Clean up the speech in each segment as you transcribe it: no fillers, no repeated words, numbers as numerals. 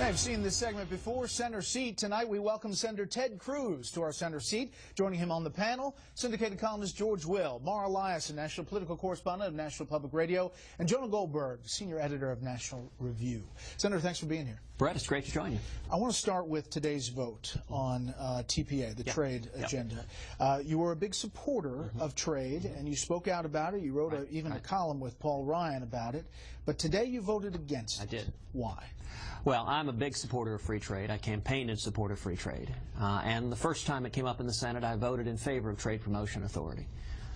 I've seen this segment before, Center Seat. Tonight we welcome Senator Ted Cruz to our center seat. Joining him on the panel, syndicated columnist George Will, Mara Elias, a national political correspondent of National Public Radio, and Jonah Goldberg, senior editor of National Review. Senator, thanks for being here. Brett, it's great to join you. I want to start with today's vote on TPA, the trade agenda. You were a big supporter of trade, and you spoke out about it. You wrote even a column with Paul Ryan about it. But today you voted against it. I did. Why? Well, I'm a big supporter of free trade. I campaigned in support of free trade. And the first time it came up in the Senate, I voted in favor of Trade Promotion Authority.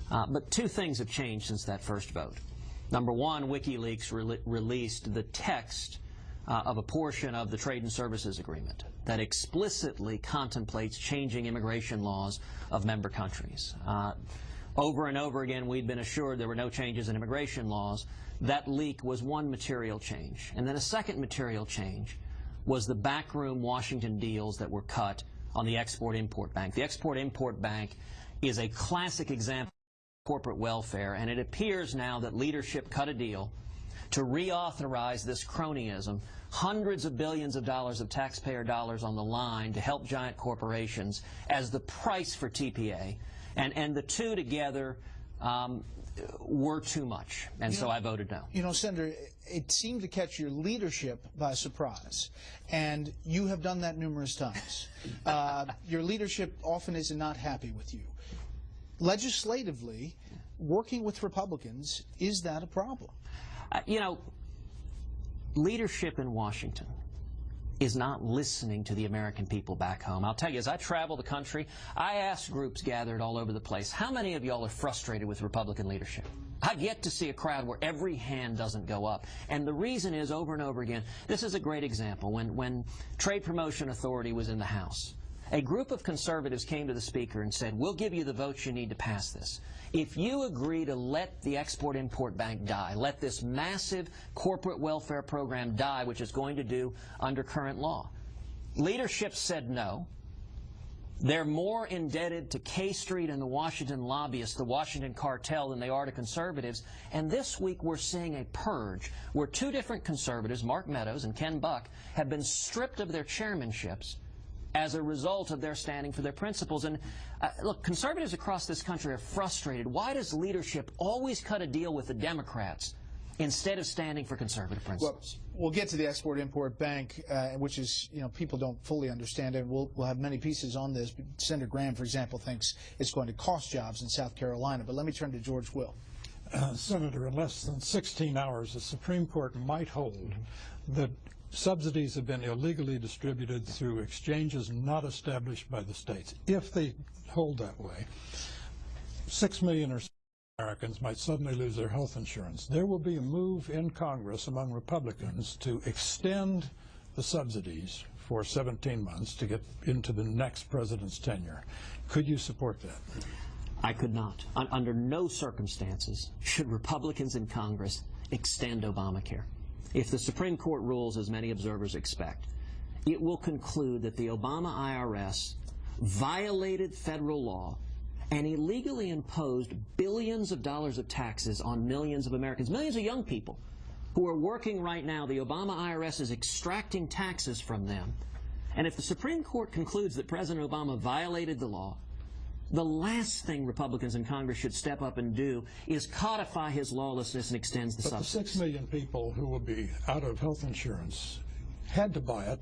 But two things have changed since that first vote. Number one, WikiLeaks released the text of a portion of the Trade and Services Agreement that explicitly contemplates changing immigration laws of member countries. Over and over again, we'd been assured there were no changes in immigration laws. That leak was one material change. And then a second material change was the backroom Washington deals that were cut on the Export-Import Bank. The Export-Import Bank is a classic example of corporate welfare, and it appears now that leadership cut a deal to reauthorize this cronyism, hundreds of billions of dollars of taxpayer dollars on the line to help giant corporations as the price for TPA. And the two together were too much, and so I voted no. You know, Senator, it seemed to catch your leadership by surprise, and you have done that numerous times. Your leadership often is not happy with you. Legislatively, working with Republicans, is that a problem? You know, leadership in Washington is not listening to the American people back home. I'll tell you, as I travel the country, I ask groups gathered all over the place, how many of y'all are frustrated with Republican leadership? I've yet to see a crowd where every hand doesn't go up. And the reason is, over and over again, this is a great example. When Trade Promotion Authority was in the House, a group of conservatives came to the Speaker and said, we'll give you the votes you need to pass this. If you agree to let the Export-Import Bank die, let this massive corporate welfare program die, which it's going to do under current law. Leadership said no. They're more indebted to K Street and the Washington lobbyists, the Washington cartel, than they are to conservatives. And this week we're seeing a purge where two different conservatives, Mark Meadows and Ken Buck, have been stripped of their chairmanships as a result of their standing for their principles. And look, conservatives across this country are frustrated. Why does leadership always cut a deal with the Democrats instead of standing for conservative principles? Well, we'll get to the Export-Import Bank, which is, you know, people don't fully understand it. We'll have many pieces on this. But Senator Graham, for example, thinks it's going to cost jobs in South Carolina. But let me turn to George Will. Senator, in less than 16 hours, the Supreme Court might hold that subsidies have been illegally distributed through exchanges not established by the states. If they hold that way, 6 million or so Americans might suddenly lose their health insurance. There will be a move in Congress among Republicans to extend the subsidies for 17 months to get into the next president's tenure. Could you support that? I could not. Under no circumstances should Republicans in Congress extend Obamacare. If the Supreme Court rules, as many observers expect, it will conclude that the Obama IRS violated federal law and illegally imposed billions of dollars of taxes on millions of Americans, millions of young people who are working right now. The Obama IRS is extracting taxes from them. And if the Supreme Court concludes that President Obama violated the law, the last thing Republicans in Congress should step up and do is codify his lawlessness and extends the subsidies. But the 6 million people who will be out of health insurance had to buy it.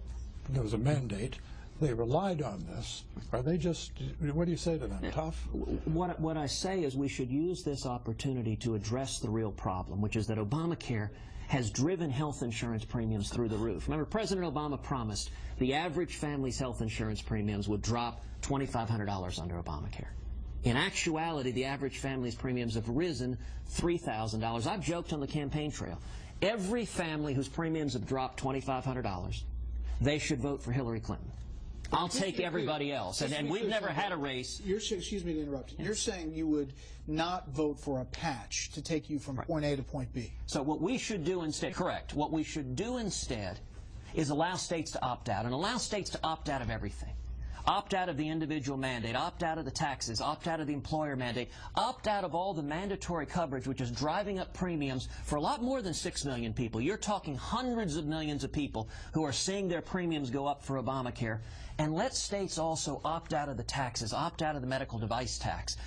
There was a mandate. They relied on this. Are they just, what do you say to them, tough? What I say is we should use this opportunity to address the real problem, which is that Obamacare has driven health insurance premiums through the roof. Remember, President Obama promised the average family's health insurance premiums would drop $2,500 under Obamacare. In actuality, the average family's premiums have risen $3,000. I've joked on the campaign trail. Every family whose premiums have dropped $2,500, they should vote for Hillary Clinton. I'll take everybody else. And we've never had a race. Excuse me to interrupt. You're saying you would not vote for a patch to take you from point A to point B. So what we should do instead, correct, what we should do instead is allow states to opt out, and allow states to opt out of everything. opt out of the individual mandate, opt out of the taxes, opt out of the employer mandate, opt out of all the mandatory coverage, which is driving up premiums for a lot more than 6 million people. You're talking hundreds of millions of people who are seeing their premiums go up for Obamacare. And let states also opt out of the taxes, opt out of the medical device tax,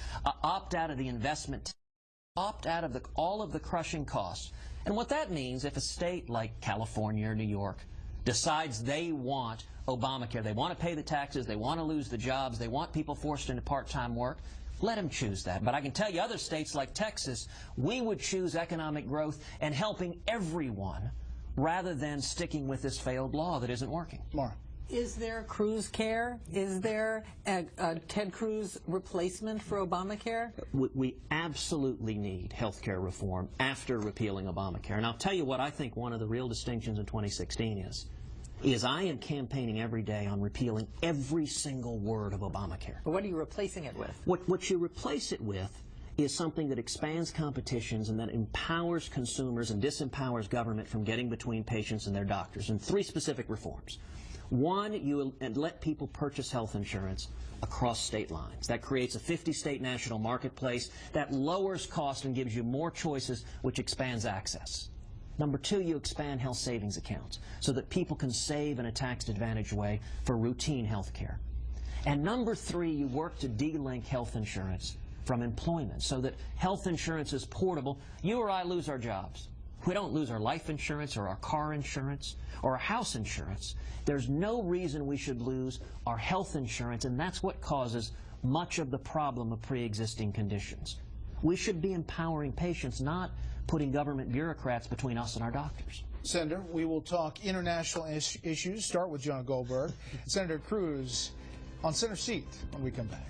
opt out of the investment tax, opt out of all of the crushing costs. And what that means, if a state like California or New York decides they want Obamacare, they want to pay the taxes, they want to lose the jobs, they want people forced into part-time work, let them choose that. But I can tell you other states like Texas, we would choose economic growth and helping everyone rather than sticking with this failed law that isn't working. Maura. Is there Cruz Care? Is there a Ted Cruz replacement for Obamacare? We absolutely need health care reform after repealing Obamacare. And I'll tell you what I think one of the real distinctions in 2016 is I am campaigning every day on repealing every single word of Obamacare. But what are you replacing it with? What you replace it with is something that expands competitions and that empowers consumers and disempowers government from getting between patients and their doctors. And 3 specific reforms. One, you let people purchase health insurance across state lines. That creates a 50-state national marketplace that lowers cost and gives you more choices, which expands access. Number 2, you expand health savings accounts so that people can save in a tax-advantaged way for routine health care. And number 3, you work to de-link health insurance from employment so that health insurance is portable. You or I lose our jobs. We don't lose our life insurance or our car insurance or our house insurance. There's no reason we should lose our health insurance, and that's what causes much of the problem of pre-existing conditions. We should be empowering patients, not putting government bureaucrats between us and our doctors. Senator, we will talk international issues. Start with Jonah Goldberg. Senator Cruz on center seat when we come back.